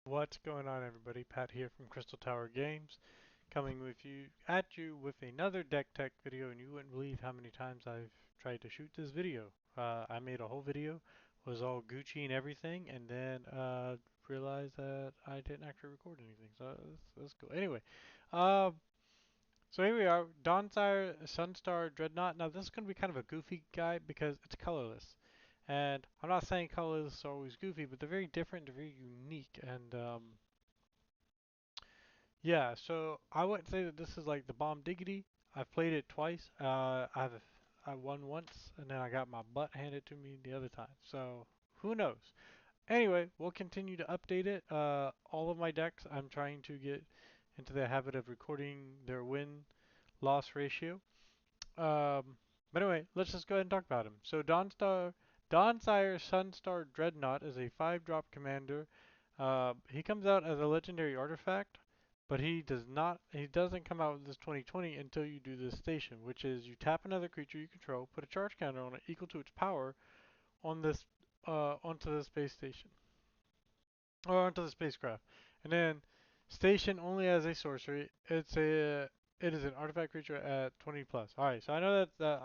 What's going on, everybody? Pat here from Crystal Tower Games, coming at you with another deck tech video, and you wouldn't believe how many times I've tried to shoot this video. I made a whole video, was all Gucci and everything, and then realized that I didn't actually record anything. So that's cool. Anyway, uh, so here we are, Dawnsire, Sunstar Dreadnought. Now this is going to be kind of a goofy guy because it's colorless. And I'm not saying colorless are always goofy, but they're very different, they're very unique, and yeah, so I wouldn't say that this is like the bomb diggity. I've played it twice. I won once, and then I got my butt handed to me the other time. So who knows? Anyway, we'll continue to update it. All of my decks, I'm trying to get into the habit of recording their win-loss ratio. But anyway, let's just go ahead and talk about him. So Dawnsire Sunstar Dreadnought is a 5-drop commander. He comes out as a legendary artifact, but he doesn't come out with this 2020 until you do this station, which is you tap another creature you control, put a charge counter on it equal to its power on this onto the space station or onto the spacecraft. And then station only as a sorcery. It is an artifact creature at 20 plus. All right, so I know that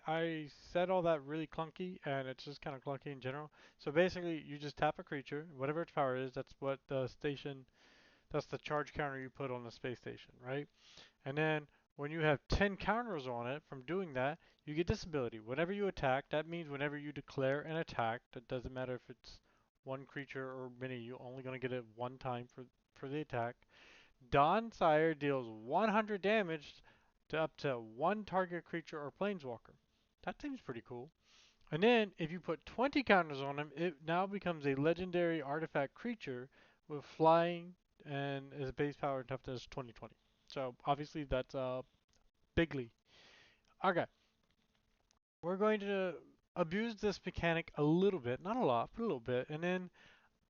I said all that really clunky, and it's just kind of clunky in general. So basically, you just tap a creature, whatever its power is. That's what the station. That's the charge counter you put on the space station, right? And then when you have 10 counters on it from doing that, you get this ability. Whenever you attack, that means whenever you declare an attack, that doesn't matter if it's one creature or many, you're only going to get it one time for the attack. Dawnsire deals 100 damage to up to one target creature or planeswalker. That seems pretty cool. And then if you put 20 counters on him, it now becomes a legendary artifact creature with flying and his base power and toughness 2020. So obviously that's bigly. Okay, we're going to abuse this mechanic a little bit, not a lot, but a little bit. And then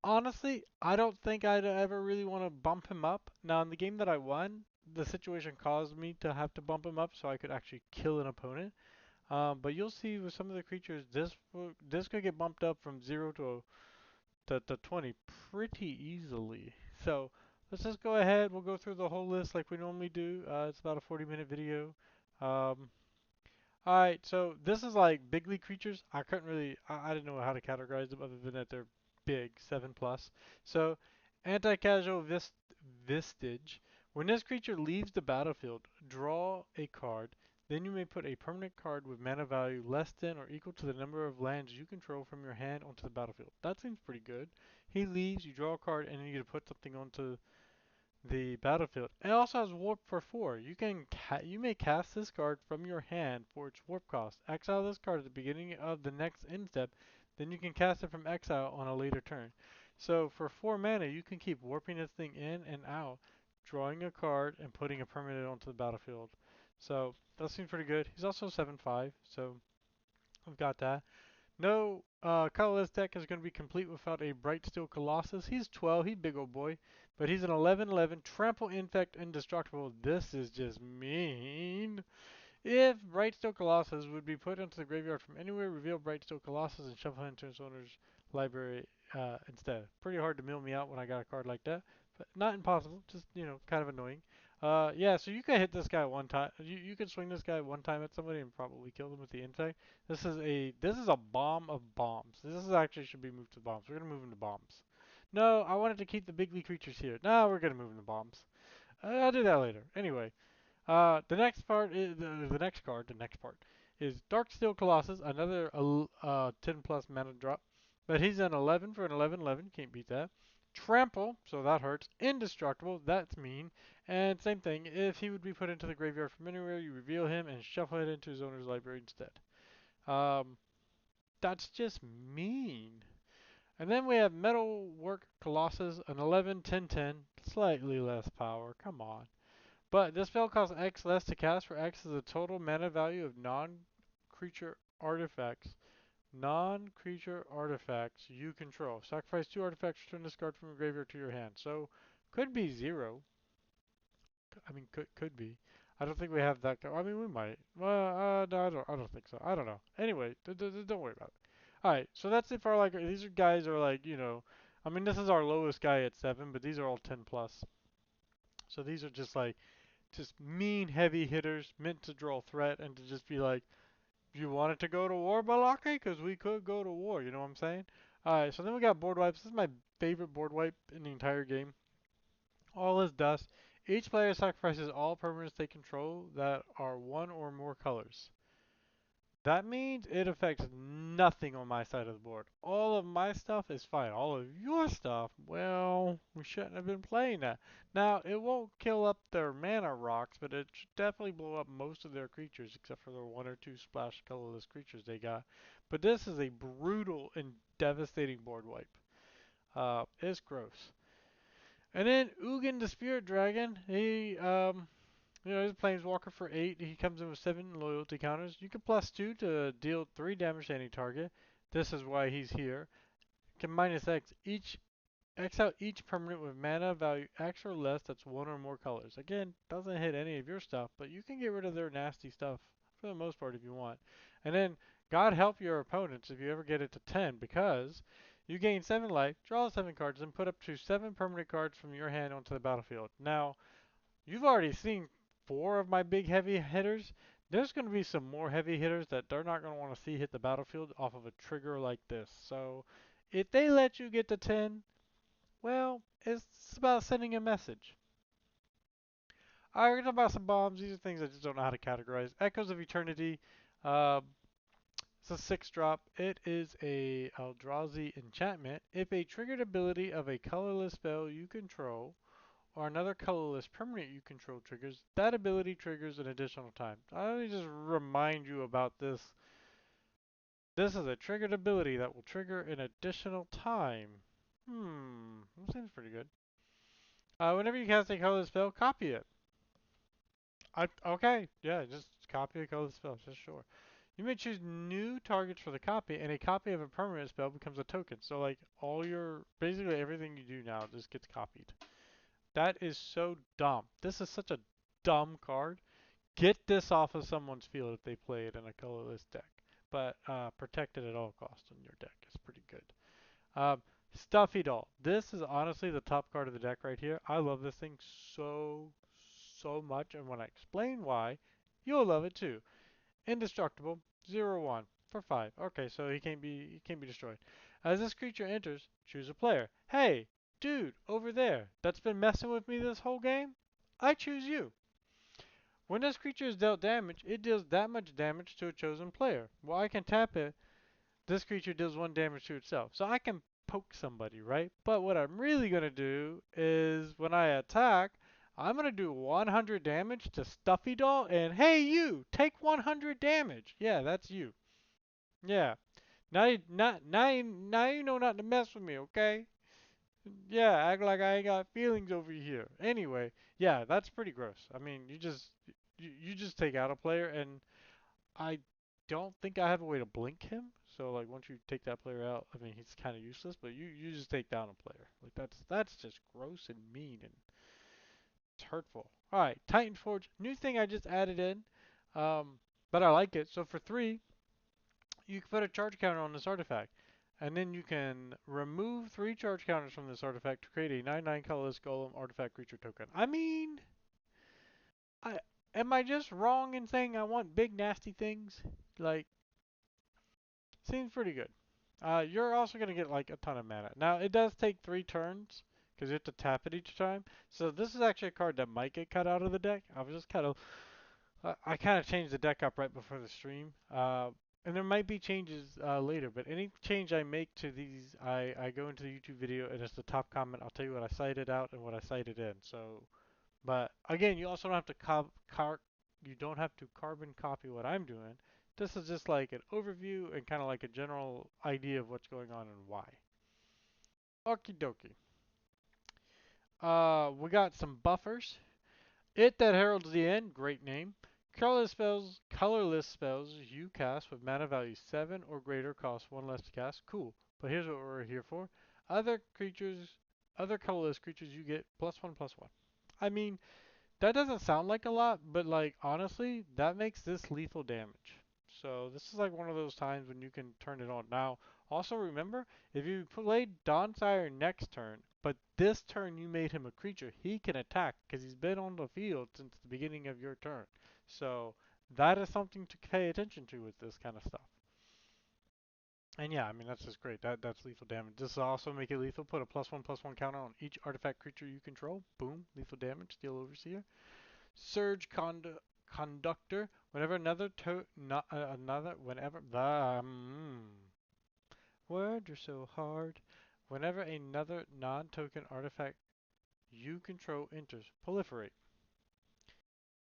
honestly, I don't think I'd ever really want to bump him up. Now in the game that I won, the situation caused me to have to bump him up so I could actually kill an opponent. But you'll see with some of the creatures, this could get bumped up from 0 to 20 pretty easily. So let's just go ahead. We'll go through the whole list like we normally do. It's about a 40-minute video. Um, Alright, so this is like big league creatures. I didn't know how to categorize them other than that they're big, 7 plus. So, anti-casual Vistage. When this creature leaves the battlefield, draw a card. Then you may put a permanent card with mana value less than or equal to the number of lands you control from your hand onto the battlefield. That seems pretty good. He leaves, you draw a card, and then you get to put something onto the battlefield. It also has warp for 4. You may cast this card from your hand for its warp cost. Exile this card at the beginning of the next end step, then you can cast it from exile on a later turn. So for 4 mana, you can keep warping this thing in and out, drawing a card and putting a permanent onto the battlefield. So that seems pretty good. He's also 7/5, so we've got that. No, Colorless deck is going to be complete without a Bright Steel Colossus. He's 12, he's big old boy, but he's an 11/11, Trample, Infect, Indestructible. This is just mean. If Bright Steel Colossus would be put into the graveyard from anywhere, reveal Bright Steel Colossus and shuffle it into its owner's library instead. Pretty hard to mill me out when I got a card like that, but not impossible, just, kind of annoying. Yeah, so you can hit this guy one time. You can swing this guy one time at somebody and probably kill them with the infect. This is a bomb of bombs. This is actually should be moved to bombs. We're gonna move him to bombs. No, I wanted to keep the big league creatures here. No, we're gonna move him to bombs. I'll do that later. Anyway, the next part is the next card. The next part is Darksteel Colossus, another 10 plus mana drop, but he's an 11 for an 11/11. Can't beat that. Trample, so that hurts. Indestructible, that's mean. And same thing, if he would be put into the graveyard from anywhere, you reveal him and shuffle it into his owner's library instead. Um, that's just mean. And then we have Metalwork Colossus, an 11 10/10, slightly less power. Come on. But this spell costs X less to cast, for X is the total mana value of non-creature artifacts. Non-creature artifacts you control. Sacrifice 2 artifacts, return this card from your graveyard to your hand. So, could be 0. I mean, could be. I don't think we have that. I mean, we might. Well, no, I don't think so. I don't know. Anyway, don't worry about it. All right, so that's it for like these guys are like I mean, this is our lowest guy at 7, but these are all 10 plus. So these are just like, just mean heavy hitters meant to draw threat and to just be like, you wanted to go to war, Balake? Because we could go to war, you know what I'm saying? Alright, so then we got board wipes. This is my favorite board wipe in the entire game. All is dust. Each player sacrifices all permanents they control that are one or more colors. That means it affects nothing on my side of the board. All of my stuff is fine. All of your stuff, well, we shouldn't have been playing that. Now, it won't kill up their mana rocks, but it should definitely blow up most of their creatures, except for the one or two splash colorless creatures they got. But this is a brutal and devastating board wipe. It's gross. And then Ugin the Spirit Dragon, he's a planeswalker for 8. He comes in with 7 loyalty counters. You can +2 to deal 3 damage to any target. This is why he's here. Can -X. X out each permanent with mana value X or less that's one or more colors. Again, doesn't hit any of your stuff, but you can get rid of their nasty stuff for the most part if you want. And then, God help your opponents if you ever get it to 10, because you gain 7 life, draw 7 cards, and put up to 7 permanent cards from your hand onto the battlefield. Now, you've already seen 4 of my big heavy hitters. There's going to be some more heavy hitters that they're not going to want to see hit the battlefield off of a trigger like this. So if they let you get to 10, well, it's about sending a message. Alright, we're going to talk about some bombs. These are things I just don't know how to categorize. Echoes of Eternity. Uh, it's a 6 drop. It is a Eldrazi enchantment. If a triggered ability of a colorless spell you control or another colorless permanent you control triggers, that ability triggers an additional time. Let me just remind you about this. This is a triggered ability that will trigger an additional time. That seems pretty good. Whenever you cast a colorless spell, copy it. Okay, yeah, just copy a colorless spell, just sure. You may choose new targets for the copy, and a copy of a permanent spell becomes a token. So like basically everything you do now just gets copied. That is so dumb. This is such a dumb card. Get this off of someone's field if they play it in a colorless deck. But protect it at all costs on your deck. It's pretty good. Um, Stuffy Doll. This is honestly the top card of the deck right here. I love this thing so much. And when I explain why, you'll love it too. Indestructible. 0/1 for 5. Okay, so he can't be destroyed. As this creature enters, choose a player. Hey, dude, over there, that's been messing with me this whole game? I choose you. When this creature is dealt damage, it deals that much damage to a chosen player. Well, I can tap it. This creature deals 1 damage to itself. So I can poke somebody, right? But what I'm really going to do is when I attack, I'm going to do 100 damage to Stuffy Doll. And hey, you, take 100 damage. Yeah, that's you. Yeah. Now you know not to mess with me, okay? Yeah, act like I ain't got feelings over here. Anyway, yeah, that's pretty gross. I mean, you just take out a player, and I don't think I have a way to blink him. So like once you take that player out, I mean he's kind of useless. But you just take down a player. Like that's just gross and mean and it's hurtful. All right, Titan Forge, new thing I just added in, but I like it. So for 3, you can put a charge counter on this artifact. And then you can remove 3 charge counters from this artifact to create a 9/9 colorless golem artifact creature token. I mean, I am I just wrong in saying I want big nasty things? Like, seems pretty good. You're also going to get like a ton of mana. Now, it does take 3 turns because you have to tap it each time. So this is actually a card that might get cut out of the deck. I was just kind of, I kind of changed the deck up right before the stream. And there might be changes later, but any change I make to these, I go into the YouTube video and it's the top comment. I'll tell you what I cited out and what I cited in. So, but again, you also don't have to you don't have to carbon copy what I'm doing. This is just like an overview and kind of like a general idea of what's going on and why. Okie dokie. We got some buffers. It that heralds the end, great name. Colorless spells you cast with mana value 7 or greater cost 1 less to cast. Cool. But here's what we're here for. Other creatures, other colorless creatures you get +1/+1. I mean, that doesn't sound like a lot, but like honestly, that makes this lethal damage. So this is like one of those times when you can turn it on. Now, Also remember, if you played Dawnsire next turn, but this turn you made him a creature, he can attack because he's been on the field since the beginning of your turn. So that is something to pay attention to with this kind of stuff. And yeah, I mean that's just great. That's lethal damage. This will also make it lethal. Put a +1/+1 counter on each artifact creature you control. Boom, lethal damage. Steel Overseer. Surge Conductor. Whenever another not another whenever the words are so hard. Whenever another non-token artifact you control enters, proliferate.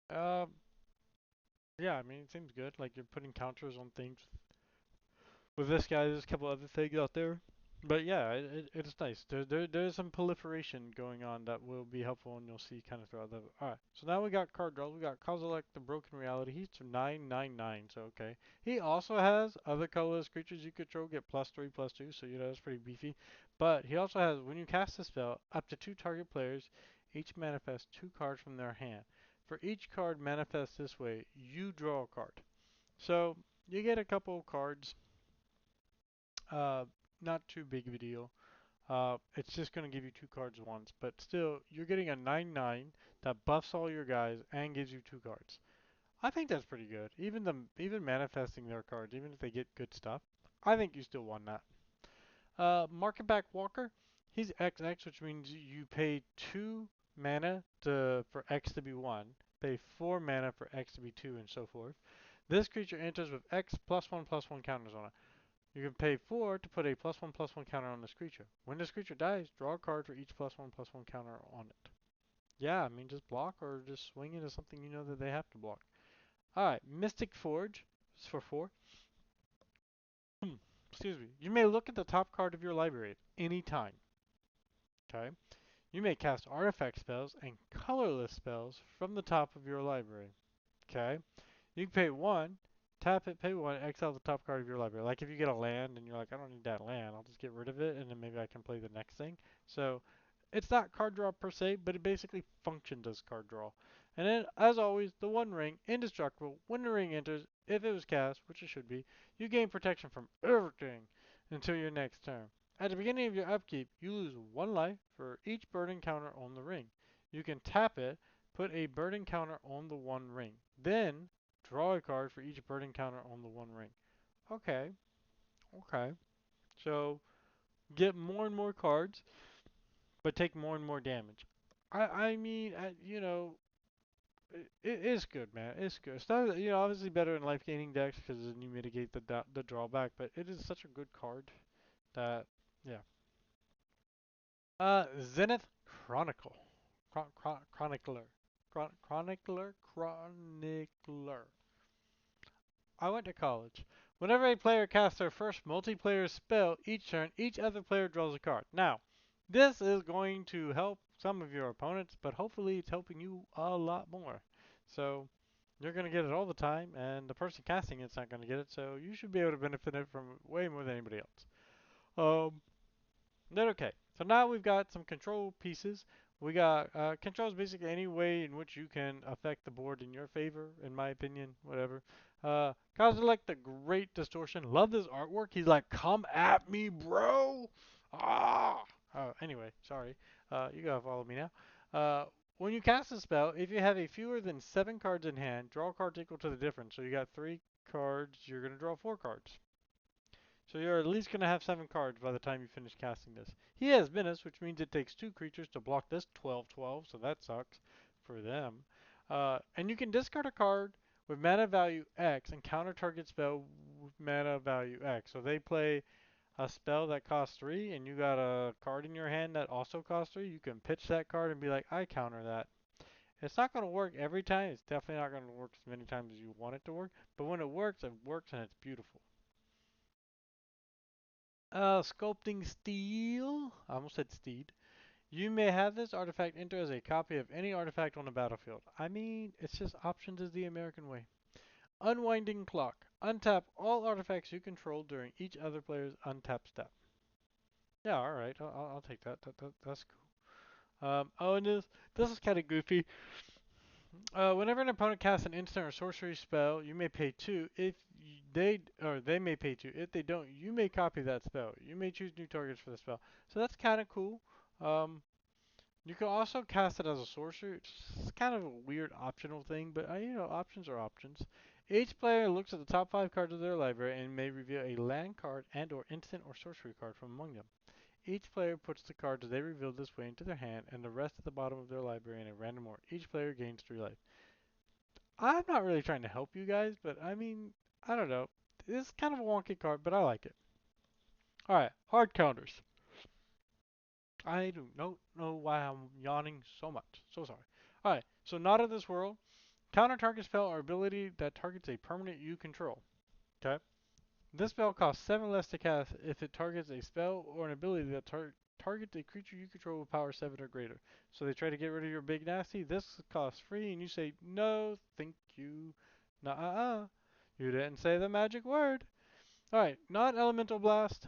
Uh, yeah, I mean it seems good. Like you're putting counters on things with this guy. There's a couple other things out there. But yeah, it's nice. There's some proliferation going on that will be helpful, and you'll see kind of throughout the. All right, so now we got card draws. We got Kozilek the Broken Reality. He's 9/9/9, so okay. He also has other colorless creatures you control get +3/+2, so you know that's pretty beefy. But he also has when you cast a spell, up to 2 target players each manifest 2 cards from their hand. For each card manifest this way, you draw a card. So you get a couple of cards. Uh, Not too big of a deal. It's just going to give you 2 cards once, but still, you're getting a 9/9 that buffs all your guys and gives you 2 cards. I think that's pretty good. Even manifesting their cards, even if they get good stuff, I think you still won that. Market Back Walker, he's XX, which means you pay 2 mana for X to be 1, pay 4 mana for X to be 2, and so forth. This creature enters with X +1/+1 counters on it. You can pay 4 to put a +1/+1 counter on this creature. When this creature dies, draw a card for each +1/+1 counter on it. Yeah, I mean, just block or just swing into something you know that they have to block. Alright, Mystic Forge is for 4. Excuse me. You may look at the top card of your library at any time. Okay? You may cast artifact spells and colorless spells from the top of your library. Okay? You can pay 1, tap it, pay 1, exile the top card of your library. Like if you get a land and you're like, I don't need that land, I'll just get rid of it and then maybe I can play the next thing. So it's not card draw per se, but it basically functions as card draw. And then, as always, the One Ring, indestructible. When the ring enters, if it was cast, which it should be, you gain protection from everything until your next turn. At the beginning of your upkeep, you lose 1 life for each burden counter on the ring. You can tap it, put a burden counter on the One Ring. Then, draw a card for each burden counter on the One Ring. Okay, okay. So, get more and more cards, but take more and more damage. I mean, you know, it is good, man. It's good. It's not, you know, obviously better in life gaining decks because then you mitigate the drawback, but it is such a good card that, yeah. Zenith Chronicle. Chronicler. Chronicler. I went to college. Whenever a player casts their first multiplayer spell each turn, each other player draws a card. Now, this is going to help some of your opponents, but hopefully it's helping you a lot more. So, you're going to get it all the time, and the person casting it's not going to get it, so you should be able to benefit it from way more than anybody else. Then okay, so now we've got some control pieces. We got controls basically any way in which you can affect the board in your favor, in my opinion, whatever. Kozilek the Great Distortion. Love this artwork. He's like, come at me, bro. Ah. Anyway, sorry. You gotta follow me now. When you cast a spell, if you have a fewer than 7 cards in hand, draw cards equal to the difference. So you got 3 cards, you're gonna draw 4 cards. So you're at least going to have 7 cards by the time you finish casting this. He has Menace, which means it takes 2 creatures to block this 12/12, so that sucks for them. And you can discard a card with mana value X and counter target spell with mana value X. So they play a spell that costs 3 and you got a card in your hand that also costs 3. You can pitch that card and be like, I counter that. It's not going to work every time. It's definitely not going to work as many times as you want it to work. But when it works and it's beautiful. Sculpting Steel. I almost said Steed. You may have this artifact enter as a copy of any artifact on the battlefield. I mean, it's just options is the American way. Unwinding Clock. Untap all artifacts you control during each other player's untap step. Yeah, alright. I'll take that. That's cool. Oh, and this is kind of goofy. Whenever an opponent casts an instant or sorcery spell, you may pay 2. If they may pay 2. If they don't, you may copy that spell. You may choose new targets for the spell. So that's kind of cool. Um, you can also cast it as a sorcery. It's kind of a weird optional thing, but options are options. Each player looks at the top 5 cards of their library and may reveal a land card and/or instant or sorcery card from among them. Each player puts the cards they reveal this way into their hand, and the rest at the bottom of their library in a random order. Each player gains 3 life. I'm not really trying to help you guys, but I mean, I don't know. It's kind of a wonky card, but I like it. Alright, hard counters. I don't know why I'm yawning so much. So sorry. Alright, so not of this world. Counter target spell or ability that targets a permanent you control. Okay? This spell costs 7 less to cast if it targets a spell or an ability that targets a creature you control with power 7 or greater. So they try to get rid of your big nasty. This costs free, and you say, no, thank you. Nuh-uh. You didn't say the magic word. Alright, non-elemental blast.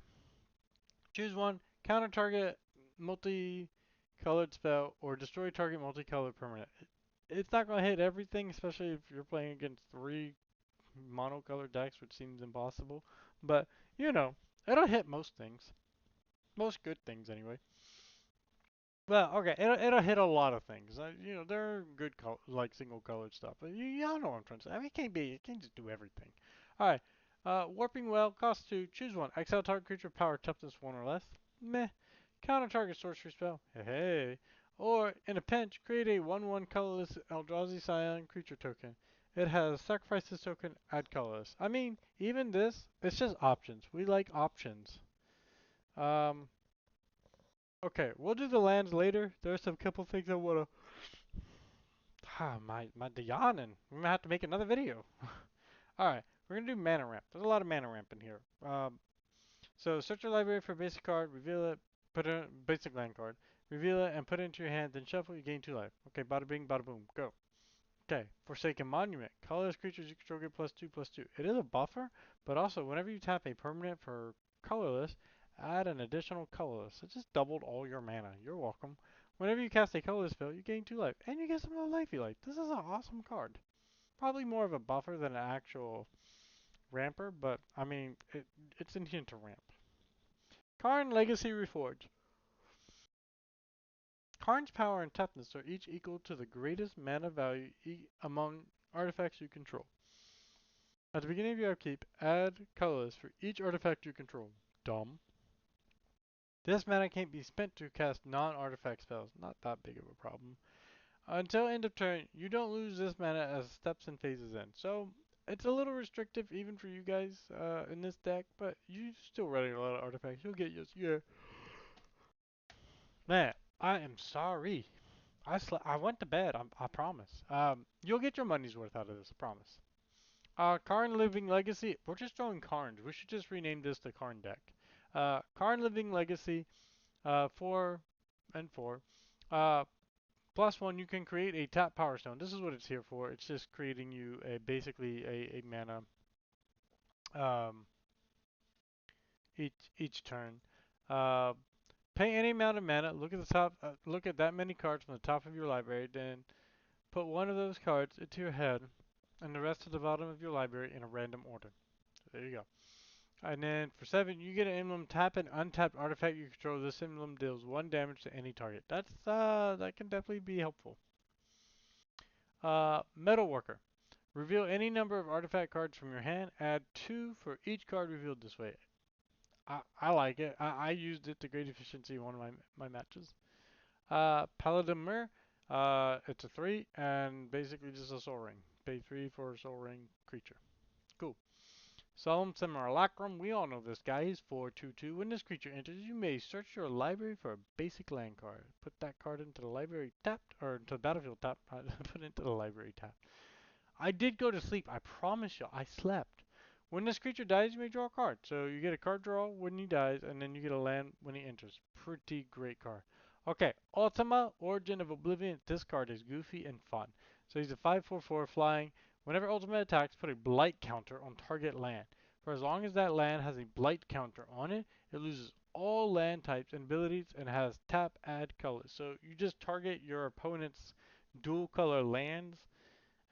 Choose one. Counter target multi-colored spell or destroy target multicolored permanent. It's not going to hit everything, especially if you're playing against 3 monocolored decks, which seems impossible. But, it'll hit most things. Most good things, anyway. Well, okay, it'll hit a lot of things. There are good like single colored stuff, but y'all know what I'm trying to say. I mean, it can't just do everything. All right, warping well costs 2. Choose one. Exile target creature power toughness 1 or less. Meh. Counter target sorcery spell. Hey, hey. Or in a pinch, create a 1/1 colorless Eldrazi Scion creature token. It has sacrifice this token, add colorless. I mean, even this, it's just options. We like options. Um, Okay, we'll do the lands later. There's some couple things I wanna. My yawning. We might have to make another video. All right, we're gonna do mana ramp. There's a lot of mana ramp in here. So search your library for a basic card, reveal it, put in basic land card, reveal it, and put it into your hand. Then shuffle. You gain 2 life. Okay, bada bing, bada boom, go. Okay, Forsaken Monument. Colorless creatures you control get +2/+2. It is a buffer, but also whenever you tap a permanent for colorless, add an additional colorless. It just doubled all your mana. You're welcome. Whenever you cast a colorless spell, you gain 2 life, and you get some of the life you like. This is an awesome card. Probably more of a buffer than an actual ramper, but I mean, it's intended to ramp. Karn Legacy Reforged. Karn's power and toughness are each equal to the greatest mana value among artifacts you control. At the beginning of your upkeep, add colorless for each artifact you control. Dumb. This mana can't be spent to cast non-artifact spells. Not that big of a problem. Until end of turn, you don't lose this mana as steps and phases end. So it's a little restrictive even for you guys in this deck, but you still running a lot of artifacts. You'll get used. Yeah. Man, I am sorry. I went to bed. I promise. You'll get your money's worth out of this. I promise. Karn Living Legacy. We're just throwing Karns. We should just rename this the Karn deck. Karn Living Legacy, 4 and 4. +1, you can create a tap power stone. This is what it's here for. It's just creating you basically a mana um, each turn. Uh, pay any amount of mana. Look at the top. Look at that many cards from the top of your library. Then put one of those cards into your head, and the rest to the bottom of your library in a random order. So there you go. And then for 7, you get an emblem. Tap an untapped artifact you control. This emblem deals 1 damage to any target. That can definitely be helpful. Metal Worker. Reveal any number of artifact cards from your hand. Add 2 for each card revealed this way. I like it. I used it to great efficiency in one of my matches. Paladin Mir. It's a 3 and basically just a soul ring. Pay 3 for a soul ring creature. Cool. Solemn Simulacrum, we all know this guy. He's 4/2/2. When this creature enters, you may search your library for a basic land card. Put that card into the library tapped, or into the battlefield tapped. Put it into the library tapped. I did go to sleep. I promise you, I slept. When this creature dies, you may draw a card. So you get a card draw when he dies, and then you get a land when he enters. Pretty great card. Okay, Ultima, Origin of Oblivion. This card is goofy and fun. So he's a 5/4/4 flying. Whenever Ultima attacks, put a blight counter on target land. For as long as that land has a blight counter on it, it loses all land types and abilities and has tap add colors. So you just target your opponent's dual color lands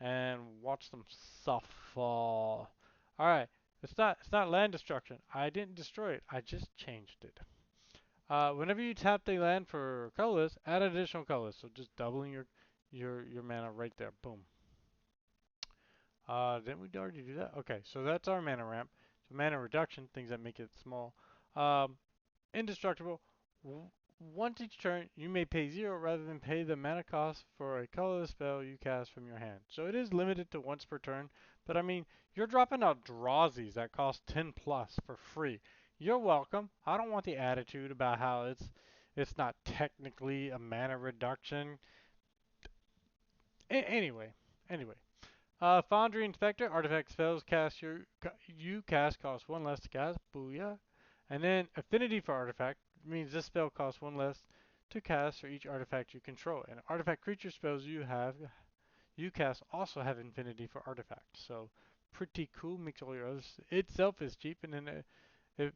and watch them suffer. All right, it's not land destruction. I didn't destroy it. I just changed it. Whenever you tap the land for colorless, add additional colors. So just doubling your mana right there. Boom. Didn't we already do that? Okay, so that's our mana ramp. So mana reduction, things that make it small. Um, Indestructible. Once each turn, you may pay 0 rather than pay the mana cost for a colorless spell you cast from your hand. So it is limited to once per turn, but I mean, you're dropping out Drawsies that cost 10 plus for free. You're welcome. I don't want the attitude about how it's not technically a mana reduction. Anyway. Foundry Inspector, artifact spells you cast cost 1 less to cast. Booyah. And then Affinity for Artifact means this spell costs 1 less to cast for each artifact you control. And artifact creature spells you cast also have Affinity for Artifact. So pretty cool. Makes all your others. Itself is cheap, and then I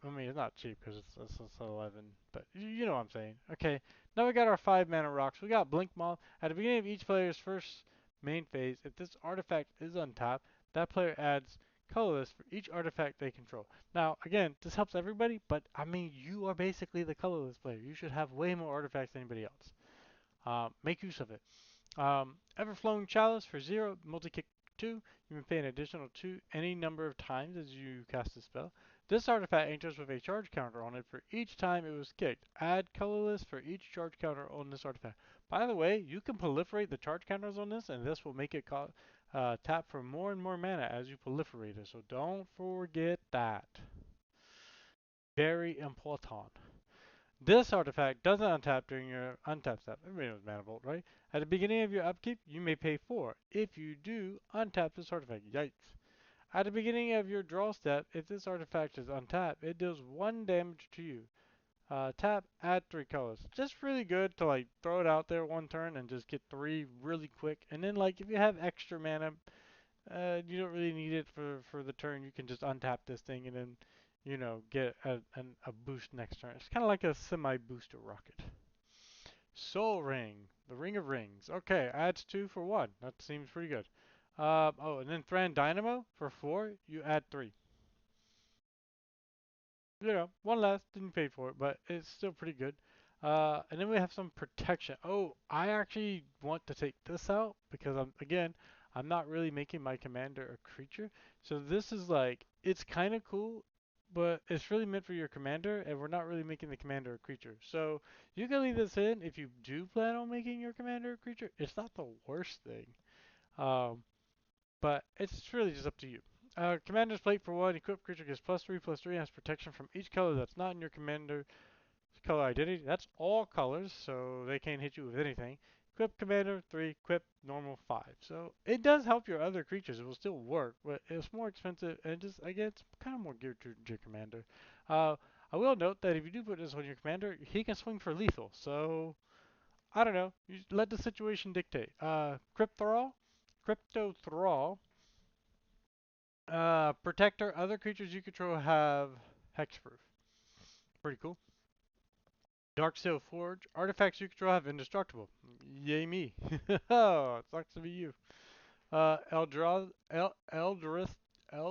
mean, it's not cheap because it's 11, but you know what I'm saying. Okay, now we got our 5 mana rocks. We got Blink Moth. At the beginning of each player's first main phase, if this artifact is untapped, that player adds colorless for each artifact they control. Now, again, this helps everybody, but I mean, you are basically the colorless player. You should have way more artifacts than anybody else. Make use of it. Everflowing Chalice for 0, multi-kick 2. You may pay an additional 2 any number of times as you cast a spell. This artifact enters with a charge counter on it for each time it was kicked. Add colorless for each charge counter on this artifact. By the way, you can proliferate the charge counters on this, and this will make it tap for more and more mana as you proliferate it. So don't forget that. Very important. This artifact doesn't untap during your untap step. Everybody knows Mana Bolt, right? At the beginning of your upkeep, you may pay 4. If you do, untap this artifact. Yikes. At the beginning of your draw step, if this artifact is untapped, it deals 1 damage to you. Tap, add 3 colors. Just really good to like throw it out there one turn and just get 3 really quick. And then like if you have extra mana, you don't really need it for the turn. You can just untap this thing and then, get a boost next turn. It's kind of like a semi-booster rocket. Soul Ring, the Ring of Rings. Okay, adds 2 for 1. That seems pretty good. Oh, and then Thran Dynamo for 4. You add 3. 1 less, didn't pay for it, but it's still pretty good. And then we have some protection. Oh, I actually want to take this out because I'm not really making my commander a creature. So this is like, it's kind of cool, but it's really meant for your commander, and we're not really making the commander a creature. So you can leave this in if you do plan on making your commander a creature. It's not the worst thing. Um, but it's really just up to you. Commander's Plate for 1, equipped creature gets +3/+3 and has protection from each color that's not in your commander's color identity. That's all colors, so they can't hit you with anything. Equip Commander 3, equip normal 5. So it does help your other creatures. It will still work, but it's more expensive and just, again, it's kind of more geared to your commander. Uh, I will note that if you do put this on your commander, he can swing for lethal. So, I don't know. You let the situation dictate. Crypto Thrall. Protector. Other creatures you control have hexproof. Pretty cool. Darksteel Forge. Artifacts you control have indestructible. Yay me. Oh, it sucks to be you.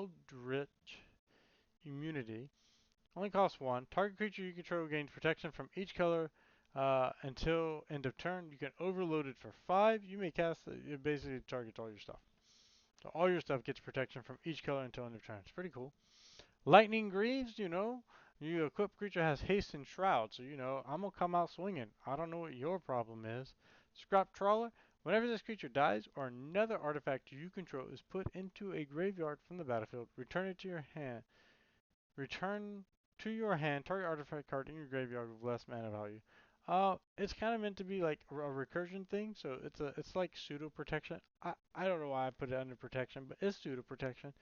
Eldritch Immunity. Only costs 1. Target creature you control gains protection from each color until end of turn. You can overload it for 5. You may cast it basically targets all your stuff. So all your stuff gets protection from each color until end of turn. It's pretty cool. Lightning Greaves, you equip creature has haste and shroud, so I'm gonna come out swinging. I don't know what your problem is. Scrap Trawler. Whenever this creature dies or another artifact you control is put into a graveyard from the battlefield, return it to your hand. Return to your hand target artifact card in your graveyard with less mana value. It's kind of meant to be like a recursion thing, so it's like pseudo protection. I don't know why I put it under protection, but it's pseudo protection.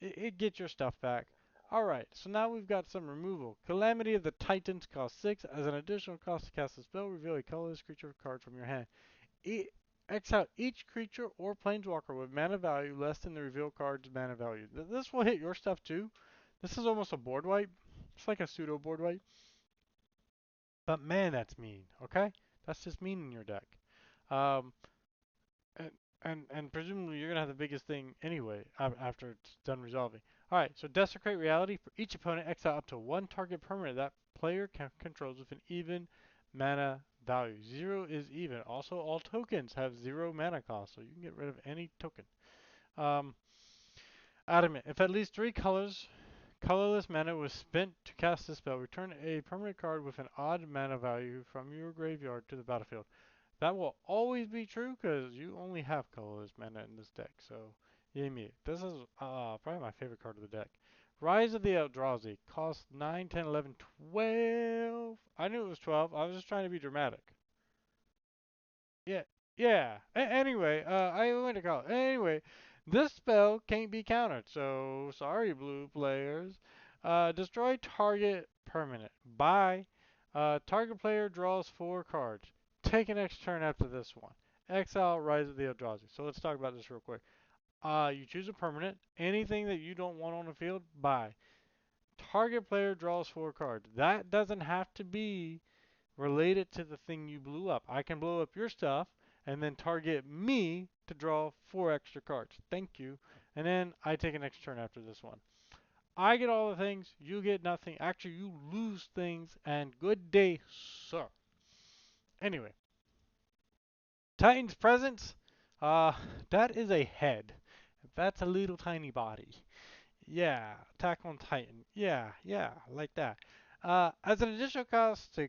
It gets your stuff back. Alright, so now we've got some removal. Calamity of the Titans costs 6. As an additional cost to cast a spell, reveal a colorless creature card from your hand. Exile each creature or planeswalker with mana value less than the reveal card's mana value. This will hit your stuff too. This is almost a board wipe. It's like a pseudo board wipe. But man, that's mean, okay? That's just mean in your deck. Um, and and presumably you're gonna have the biggest thing anyway after it's done resolving. All right, so Desecrate Reality. For each opponent, exile up to one target permanent that player controls with an even mana value. 0 is even. Also, all tokens have 0 mana cost, so you can get rid of any token. Um, Adamant. If at least 3 colorless mana was spent to cast this spell, return a permanent card with an odd mana value from your graveyard to the battlefield. That will always be true because you only have colorless mana in this deck. So, yay me. This is probably my favorite card of the deck. Rise of the Eldrazi. Costs 9, 10, 11, 12. I knew it was 12. I was just trying to be dramatic. Yeah, yeah. Anyway, I went to call it. Anyway, this spell can't be countered, so sorry, blue players. Destroy target permanent. Bye. Target player draws 4 cards. Take an X turn after this one. Exile Rise of the Eldrazi. So let's talk about this real quick. You choose a permanent. Anything that you don't want on the field, bye. Target player draws 4 cards. That doesn't have to be relate it to the thing you blew up. I can blow up your stuff and then target me to draw 4 extra cards. Thank you. And then I take an extra turn after this one. I get all the things, you get nothing. Actually, you lose things, and good day, sir. Anyway, Titan's presence, uh, that is a head. That's a little tiny body. Yeah, attack on Titan. Yeah, like that. As an additional cost to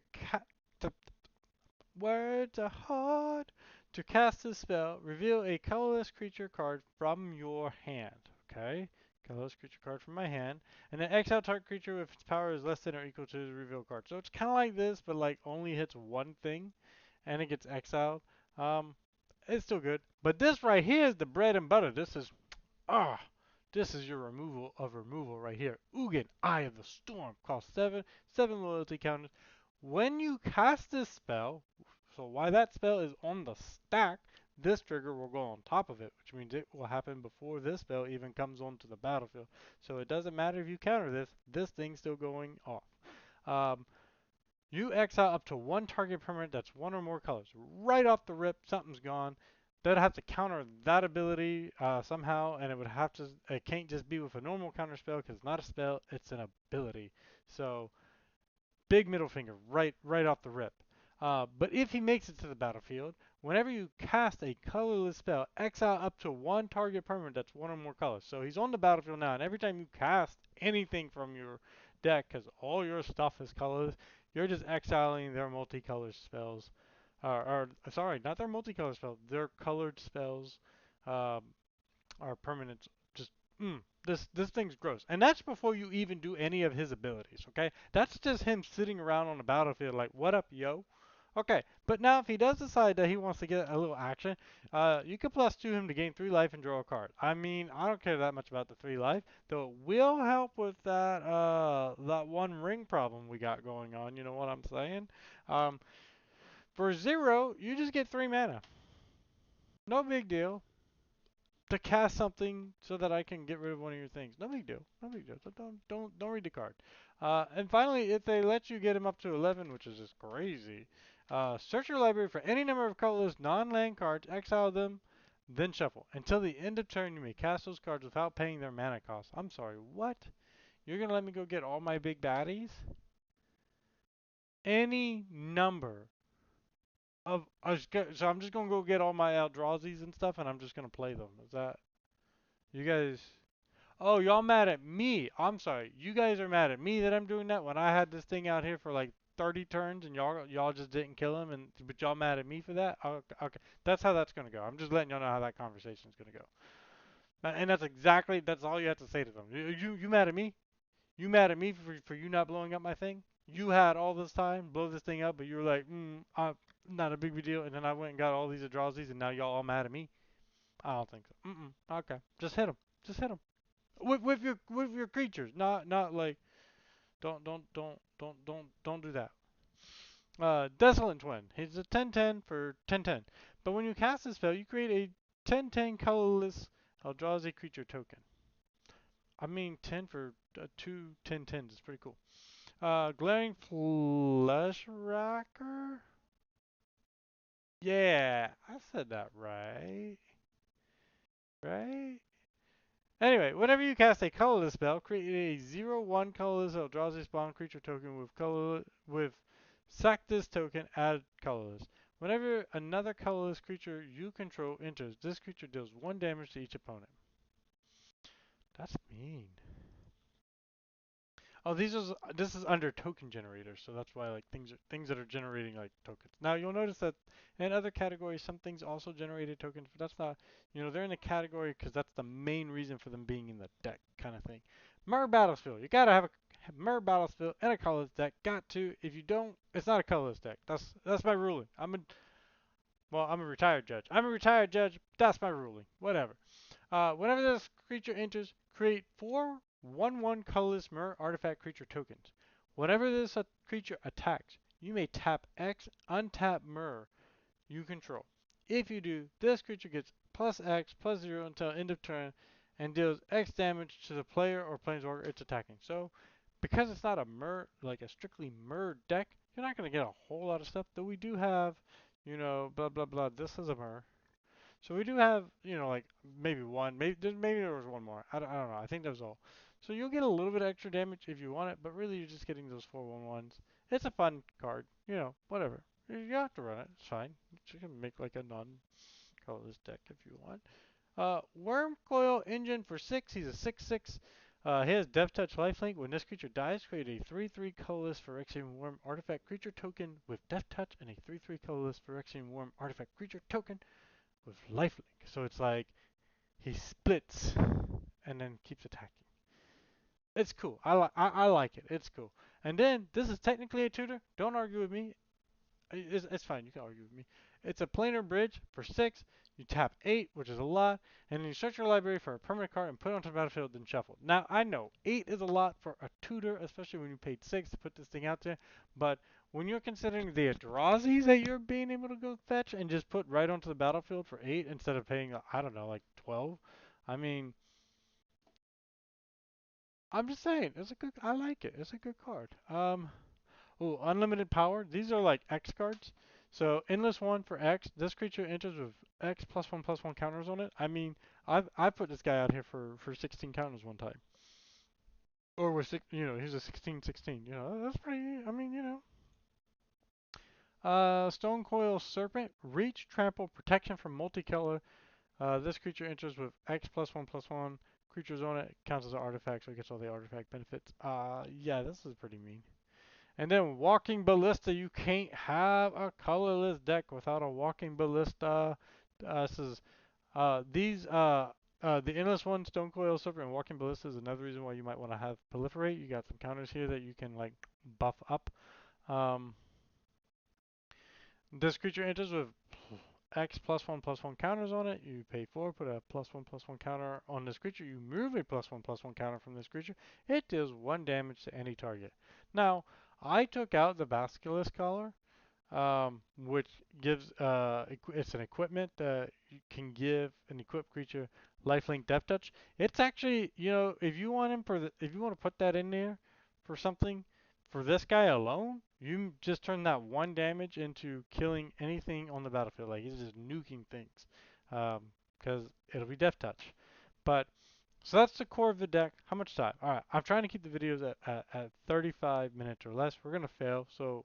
words are hard. To cast this spell, reveal a colorless creature card from your hand. Okay? Colorless creature card from my hand. And then exile target creature if its power is less than or equal to the reveal card. So it's kind of like this, but like only hits one thing and it gets exiled. Um, it's still good. But this right here is the bread and butter. Ah, this is your removal of removal right here. Ugin, Eye of the Storm. Cost 7, 7 loyalty counters. When you cast this spell, so why that spell is on the stack, this trigger will go on top of it, which means it will happen before this spell even comes onto the battlefield. So it doesn't matter if you counter this thing's still going off. Um, you exile up to one target permanent that's one or more colors. Right off the rip, something's gone. They'd have to counter that ability somehow, and it would have to. It can't just be with a normal counter spell because it's not a spell; it's an ability. So big middle finger, right off the rip. But if he makes it to the battlefield, whenever you cast a colorless spell, exile up to one target permanent that's one or more colors. So he's on the battlefield now, and every time you cast anything from your deck, because all your stuff is colorless, you're just exiling their multicolored spells. Or sorry, not their multicolored spells, their colored spells um, are permanents. Just this thing's gross, and that's before you even do any of his abilities. Okay, that's just him sitting around on the battlefield like, "What up, yo?" Okay, but now if he does decide that he wants to get a little action, you can +2 him to gain 3 life and draw a card. I mean, I don't care that much about the 3 life, though it will help with that one ring problem we got going on. You know what I'm saying? Um, for 0, you just get 3 mana. No big deal. To cast something so that I can get rid of one of your things. No big deal. No big deal. So don't read the card. And finally, if they let you get him up to 11, which is just crazy, search your library for any number of colorless non-land cards, exile them, then shuffle. Until the end of turn, you may cast those cards without paying their mana cost. I'm sorry, what? You're gonna let me go get all my big baddies? Any number of so I'm just gonna go get all my Eldrazi's and stuff, and I'm just gonna play them. Is that you guys? Oh, y'all mad at me. I'm sorry. You guys are mad at me that I'm doing that when I had this thing out here for like 30 turns and y'all just didn't kill him, and but y'all mad at me for that? Okay, okay. That's how that's gonna go. I'm just letting y'all know how that conversation's gonna go. And that's all you have to say to them. You mad at me? You mad at me for you not blowing up my thing? You had all this time, blow this thing up, but you were like, not a big deal. And then I went and got all these Eldrazi's, and now y'all all mad at me? I don't think so. Okay, just hit him. Just hit him. With your creatures, not like don't do that. Desolate Twin. He's a 10/10 for 10/10. But when you cast this spell, you create a 10/10 colorless Eldrazi creature token. I mean 10 for 2 10/10s is pretty cool. Glaring Flesh Racker. Yeah, I said that right. right? Anyway, whenever you cast a colorless spell, create a 0/1 colorless Eldrazi spawn creature token with sack this token, add colorless. Whenever another colorless creature you control enters, this creature deals 1 damage to each opponent. That's mean. Oh, this is under token generators, so that's why like things that are generating like tokens. Now you'll notice that in other categories, some things also generated tokens, but that's not, they're in the category because that's the main reason for them being in the deck kind of thing. Mirror Battlefield, you gotta have a Mirror Battlefield and a colorless deck. Got to. If you don't, it's not a colorless deck. That's my ruling. I'm a retired judge. I'm a retired judge. That's my ruling. Whatever. Whenever this creature enters, create 4 1/1 colorless mirror artifact creature tokens. Whenever this creature attacks, you may tap X, untap mirror you control. If you do, this creature gets plus X, plus 0 until end of turn, and deals X damage to the player or planeswalker it's attacking. So, because it's not a like a strictly mirror deck, you're not going to get a whole lot of stuff. Though we do have, blah blah blah. This is a mirror. So we do have, like maybe one, maybe there was one more. I don't know. I think that was all. So you'll get a little bit extra damage if you want it, but really you're just getting those 4/1/1s. It's a fun card, whatever. You have to run it. It's fine. You can make like a non-colorless deck if you want. Wormcoil Engine for 6. He's a 6/6. He has Death Touch Lifelink. When this creature dies, create a 3/3 colorless Phyrexian Worm artifact creature token with Death Touch and a 3/3 colorless Phyrexian Worm artifact creature token with lifelink. So it's like he splits and then keeps attacking. It's cool. I like it. It's cool. And then this is technically a tutor. Don't argue with me. It's fine. You can argue with me. It's a planar bridge for 6. You tap 8, which is a lot, and then you search your library for a permanent card and put it onto the battlefield, then shuffle. Now, I know 8 is a lot for a tutor, especially when you paid 6 to put this thing out there, but when you're considering the Eldrazi that you're being able to go fetch and just put right onto the battlefield for 8 instead of paying, I don't know, like 12, I mean, I'm just saying, I like it. It's a good card. Oh, unlimited power. These are like X cards. So endless one for X. This creature enters with X +1/+1 counters on it. I mean, I put this guy out here for 16 counters one time. Or with six, he's a 16/16. That's pretty. I mean, Stone Coil Serpent. Reach, trample, protection from multicolor. This creature enters with X +1/+1. Creatures on it counts as an artifact, so it gets all the artifact benefits. Yeah, this is pretty mean. And then Walking Ballista, you can't have a colorless deck without a Walking Ballista. This is the Endless One, Stone Coil Serpent, and Walking Ballista is another reason why you might want to have Proliferate. You got some counters here that you can like buff up. Um, this creature enters with X +1/+1 counters on it. You pay 4, put a +1/+1 counter on this creature. You move a +1/+1 counter from this creature. It deals 1 damage to any target. Now, I took out the Basilisk Collar, which gives it's an equipment that you can give an equipped creature lifelink death touch. It's actually, if you want if you want to put that in there for something, for this guy alone, you just turn that 1 damage into killing anything on the battlefield. Like he's just nuking things, because it'll be death touch. But so that's the core of the deck. How much time? All right, I'm trying to keep the videos at 35 minutes or less. We're gonna fail, so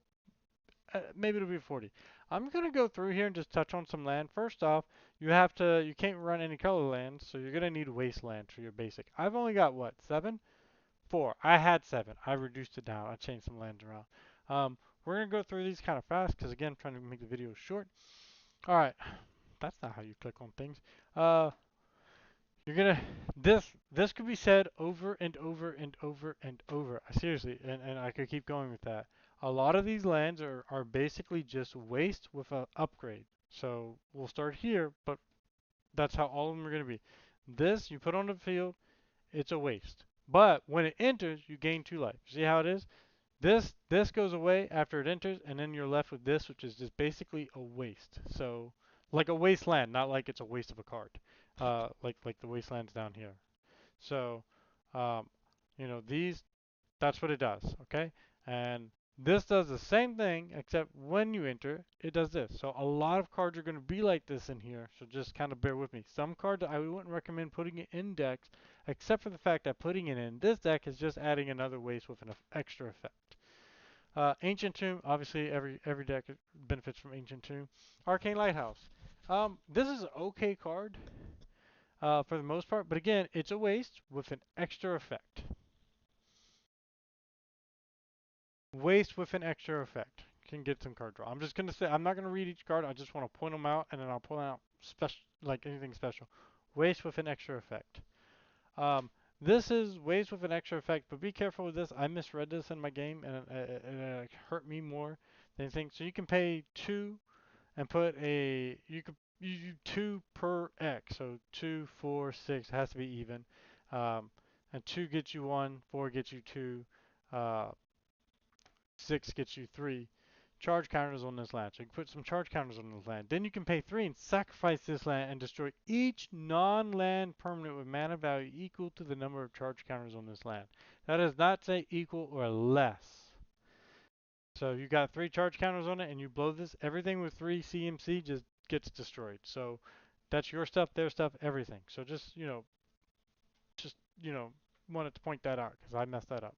maybe it'll be 40. I'm gonna go through here and just touch on some land. First off, you can't run any color lands, so you're gonna need wasteland for your basic. I've only got what, 7? 4. I had 7. I reduced it down. I changed some lands around. We're gonna go through these kind of fast because again, I'm trying to make the video short. All right, that's not how you click on things. Uh, you're gonna this could be said over and over and over and over. Seriously, and I could keep going with that. A lot of these lands are basically just waste with an upgrade. So we'll start here, but that's how all of them are gonna be. This you put on the field, it's a waste. But when it enters, you gain 2 life. See how it is? This goes away after it enters, and then you're left with this, which is just basically a waste. So like a wasteland, not like it's a waste of a card. Like the wastelands down here. So, these, that's what it does, okay? And This does the same thing, except when you enter, it does this. So a lot of cards are going to be like this in here, so just kind of bear with me. Some cards I wouldn't recommend putting it in decks, except for the fact that putting it in this deck is just adding another waste with an extra effect. Ancient Tomb, obviously every deck benefits from Ancient Tomb. Arcane Lighthouse. This is an okay card for the most part, but again, it's a waste with an extra effect. Waste with an extra effect. Can get some card draw. I'm just gonna say I'm not gonna read each card. I just want to point them out, and then I'll point out special, like anything special. Waste with an extra effect. Um, this is waste with an extra effect, but be careful with this. I misread this in my game, and it hurt me more than anything. So you can pay 2 and put a you could you 2 per X. So 2, 4, 6 has to be even. Um, and 2 gets you 1, 4 gets you 2. 6 gets you 3 charge counters on this land. So you can put some charge counters on this land. Then you can pay 3 and sacrifice this land and destroy each non-land permanent with mana value equal to the number of charge counters on this land. That does not say equal or less. So you got 3 charge counters on it and you blow this, everything with 3 CMC just gets destroyed. So that's your stuff, their stuff, everything. So just, wanted to point that out because I messed that up.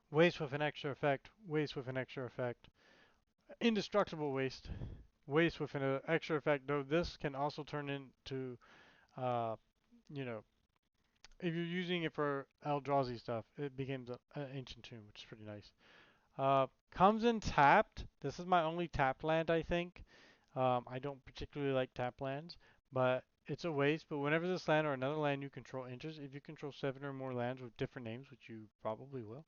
Waste with an extra effect, waste with an extra effect. Indestructible waste, waste with an extra effect, though this can also turn into, uh, you know, if you're using it for Eldrazi stuff, it becomes an Ancient Tomb, which is pretty nice. Comes in tapped. This is my only tapped land, I think. I don't particularly like tapped lands, but it's a waste. But whenever this land or another land you control enters, if you control 7 or more lands with different names, which you probably will,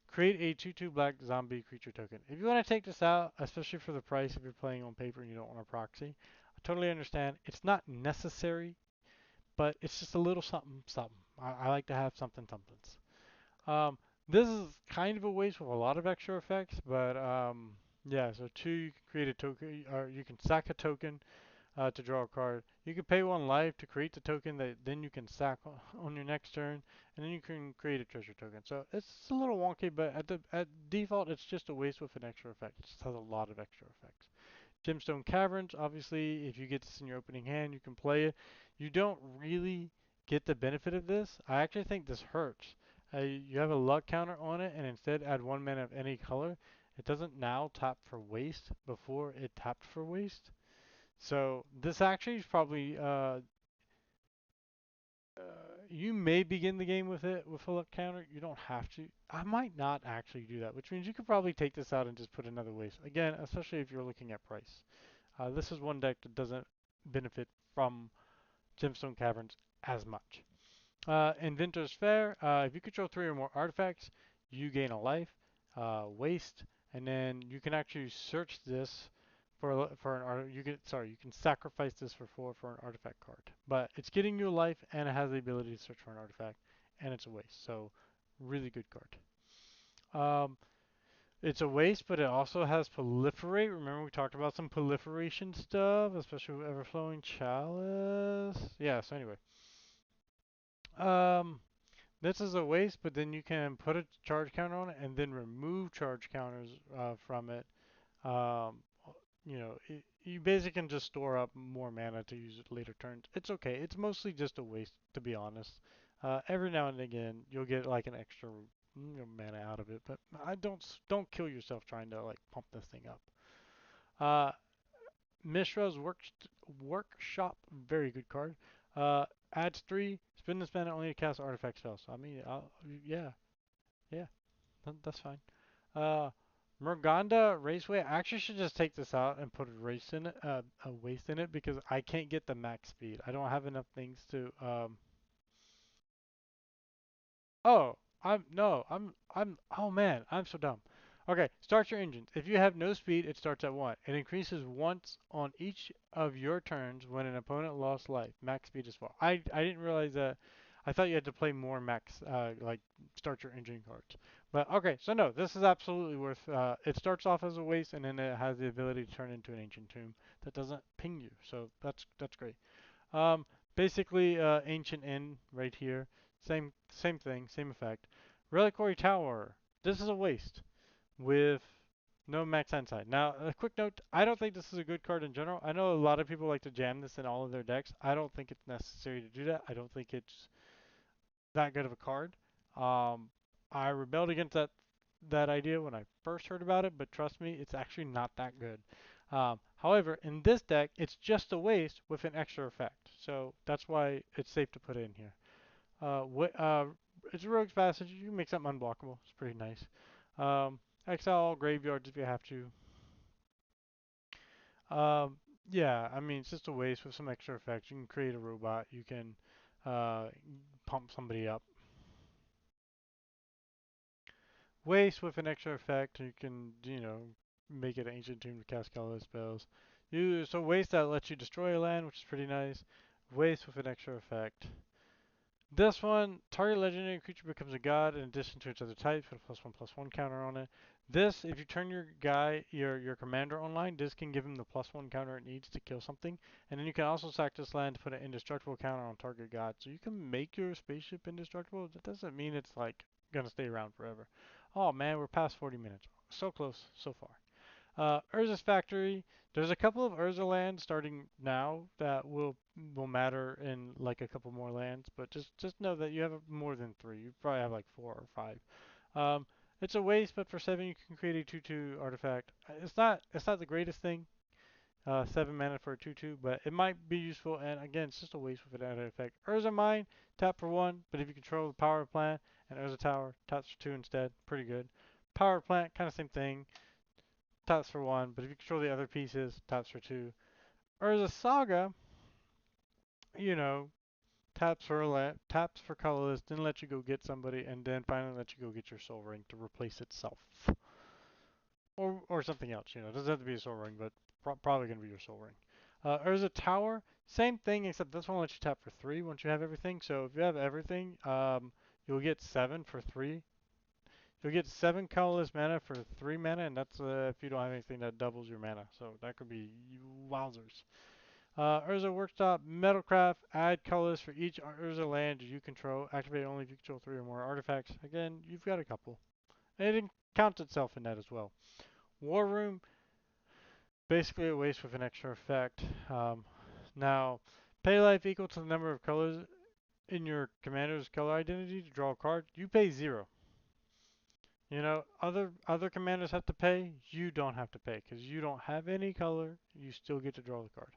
create a 2/2 black zombie creature token. If you want to take this out, especially for the price if you're playing on paper and you don't want a proxy, I totally understand. It's not necessary, but it's just a little something, something. I like to have something, somethings. Um, this is kind of a waste with a lot of extra effects, but yeah, so 2, you can create a token, or you can sack a token to draw a card. You can pay 1 life to create the token that then you can sack on your next turn, and then you can create a treasure token. So it's a little wonky, but at default, it's just a waste with an extra effect. It just has a lot of extra effects. Gemstone Caverns, obviously, if you get this in your opening hand, you can play it. You don't really get the benefit of this. I actually think this hurts. You have a luck counter on it, and instead add 1 mana of any color. It doesn't now tap for waste. Before it tapped for waste. So this actually is probably you may begin the game with it with a luck counter. You don't have to. I might not actually do that, which means you could probably take this out and just put another waste. Again, especially if you're looking at price. This is one deck that doesn't benefit from Gemstone Caverns as much. Inventor's Fair. If you control 3 or more artifacts, you gain a life, waste, and then you can actually search this for an art. You can sacrifice this for 4 for an artifact card. But it's getting you a life, and it has the ability to search for an artifact, and it's a waste. So really good card. Um, it's a waste, but it also has proliferate. Remember we talked about some proliferation stuff, especially with Everflowing Chalice. Yeah. So anyway. Um, This is a waste, but then you can put a charge counter on it and then remove charge counters from it. Um, you basically can just store up more mana to use it later turns. It's okay. It's mostly just a waste, to be honest. Every now and again, you'll get like an extra mana out of it, but I don't kill yourself trying to like pump this thing up. Uh, Mishra's Workshop, very good card. Uh, Adds 3, spend this mana only to cast artifact spells. So, I mean, yeah, yeah, that's fine. Uh, Murganda Raceway. I actually should just take this out and put a race in it, a waste in it because I can't get the max speed. I don't have enough things to Oh, I'm no, oh man, I'm so dumb. Okay, start your engines. If you have no speed, it starts at 1. It increases once on each of your turns when an opponent lost life. Max speed is 4. I didn't realize that. I thought you had to play more max, like start your engine cards. But okay, so no, this is absolutely worth. It starts off as a waste, and then it has the ability to turn into an ancient tomb that doesn't ping you. So that's great. Um, Basically, Ancient Inn right here. Same thing, same effect. Reliquary Tower. This is a waste with no max inside. Now, a quick note, I don't think this is a good card in general. I know a lot of people like to jam this in all of their decks. I don't think it's necessary to do that. I don't think it's that good of a card. Um, I rebelled against that idea when I first heard about it, but trust me, it's actually not that good. However, in this deck, it's just a waste with an extra effect, so that's why it's safe to put in here. It's a Rogue's Passage. You can make something unblockable. It's pretty nice. Exile all graveyards if you have to. Um, yeah, I mean, it's just a waste with some extra effects. You can create a robot. You can uh, pump somebody up. Waste with an extra effect. You can, make it Ancient Tomb to cast colorless spells. So waste that lets you destroy a land, which is pretty nice. Waste with an extra effect. This one, target legendary creature becomes a god in addition to its other types with a +1/+1 counter on it. This, if you turn your your commander online, this can give him the +1 counter it needs to kill something. And then you can also sack this land to put an indestructible counter on target god. So you can make your spaceship indestructible. That doesn't mean it's like gonna stay around forever. Oh man, we're past 40 minutes. So close, so far. Urza's Factory. There's a couple of Urza lands starting now that will matter in like a couple more lands, but just know that you have more than three. You probably have like 4 or 5. Um, it's a waste, but for 7 you can create a 2/2 artifact. It's not the greatest thing. 7 mana for a 2/2, but it might be useful. And again, it's just a waste with an added effect. Urza Mine, tap for 1, but if you control the power plant and Urza Tower, taps for 2 instead. Pretty good. Power plant, kind of same thing. Taps for 1, but if you control the other pieces, taps for 2. Urza Saga, you know, taps for colorless, then let you go get somebody, and then finally let you go get your soul ring to replace itself. Or something else, it doesn't have to be a soul ring, but probably going to be your soul ring. Urza Tower, same thing, except this one lets you tap for 3 once you have everything. So if you have everything, you'll get 7 for 3. You'll get 7 colorless mana for 3 mana, and that's if you don't have anything that doubles your mana. So that could be wowzers. Urza Workshop, Metalcraft, add colors for each Urza land you control. Activate only if you control 3 or more artifacts. Again, you've got a couple. And it counts itself in that as well. War Room, basically a waste with an extra effect. Now, pay life equal to the number of colors in your commander's color identity to draw a card. You pay 0. Other commanders have to pay. You don't have to pay because you don't have any color. You still get to draw the card.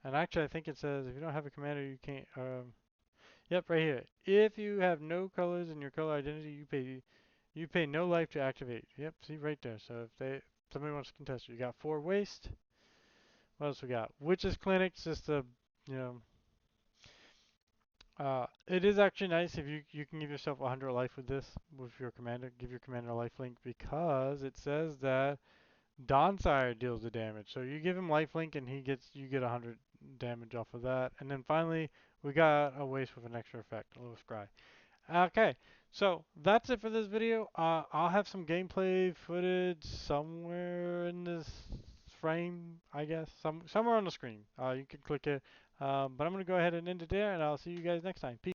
And actually, I think it says if you don't have a commander, you can't. Yep, right here. If you have no colors in your color identity, you pay no life to activate. Yep, see right there. So if somebody wants to contest you got 4 waste. What else we got? Witch's Clinic's just a you know. It is actually nice if you can give yourself 100 life with this with your commander. Give your commander a life link because it says that Dawnsire deals the damage. So you give him lifelink and you get 100 damage off of that. And then finally, we got a waste with an extra effect, a little scry. Okay, so that's it for this video. I'll have some gameplay footage somewhere in this frame, I guess, somewhere on the screen. You can click it. But I'm gonna go ahead and end it there, and I'll see you guys next time. Peace.